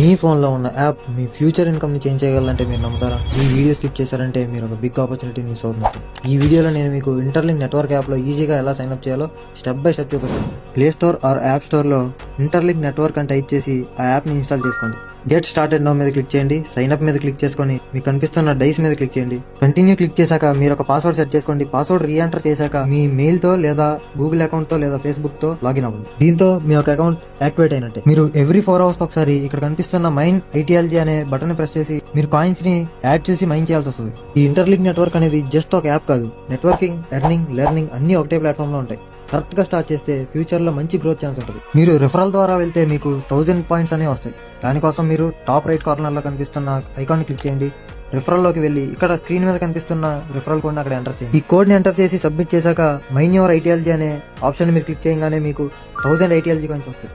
మీ ఫోన్లో ఉన్న యాప్ మీ future ఇన్కమ్ని change చేయగలంటే మీరు నమ్ముతారా? ఈ వీడియో స్కిప్ చేశారంటే మీరు ఒక బిగ్ ఆపర్చునిటీ మిస్ అవుతున్నారు. ఈ వీడియోలో నేను మీకు ఇంటర్లింక్ నెట్వర్క్ యాప్లో ఈజీగా ఎలా సైన్అప్ చేయాలో స్టెప్ బై స్టెప్ చూపిస్తాను. ప్లే స్టోర్ ఆర్ యాప్ స్టోర్లో ఇంటర్లింక్ నెట్వర్క్ అని టైప్ చేసి ఆ యాప్ని ఇన్స్టాల్ చేసుకోండి. గెట్ స్టార్టెడ్ నౌ మీద క్లిక్ చేయండి. సైన్ అప్ మీద క్లిక్ చేసుకొని మీకు కనిపిస్తున్న డైస్ మీద క్లిక్ చేయండి. కంటిన్యూ క్లిక్ చేశాక మీరు ఒక పాస్వర్డ్ సెట్ చేసుకోండి. పాస్వర్డ్ రీఎంటర్ చేశాక మీ మెయిల్ తో లేదా గూగుల్ అకౌంట్ తో లేదా ఫేస్బుక్ తో లాగిన్ అవ్వండి. దీంతో మీ యొక్క అకౌంట్ యాక్టివేట్ అయినట్టే. మీరు ఎవ్రీ 4 hours ఒకసారి ఇక్కడ కనిపిస్తున్న మైన్ ఐటీఎల్జీ అనే బటన్ ప్రెస్ చేసి మీరు కాయిన్స్ ని యాడ్ చేసి మైన్ చేయాల్సి వస్తుంది. ఈ ఇంటర్లింక్ నెట్వర్క్ అనేది జస్ట్ ఒక యాప్ కాదు. నెట్వర్కింగ్, ఎర్నింగ్, లెర్నింగ్ అన్ని ఒకటే ప్లాట్ఫామ్ లో ఉంటాయి. కరెక్ట్ గా స్టార్ట్ చేస్తే ఫ్యూచర్ లో మంచి గ్రోత్ ఛాన్స్ ఉంటుంది. మీరు రిఫరల్ ద్వారా వెళ్తే మీకు 1000 points అనేవి వస్తాయి. దానికోసం మీరు టాప్ రైట్ కార్నర్ లో కనిపిస్తున్న ఐకాన్ క్లిక్ చేయండి. రిఫరల్ లోకి వెళ్ళి ఇక్కడ స్క్రీన్ మీద కనిపిస్తున్న రిఫరల్ కోడ్ అక్కడ ఎంటర్ చేయండి. ఈ కోడ్ ని ఎంటర్ చేసి సబ్మిట్ చేశాక మైన్ యువర్ ఐటీఎల్జీ అనే ఆప్షన్ మీరు క్లిక్ చేయగానే మీకు 1000 ఐటీఎల్జీ కాయిన్స్ వస్తాయి.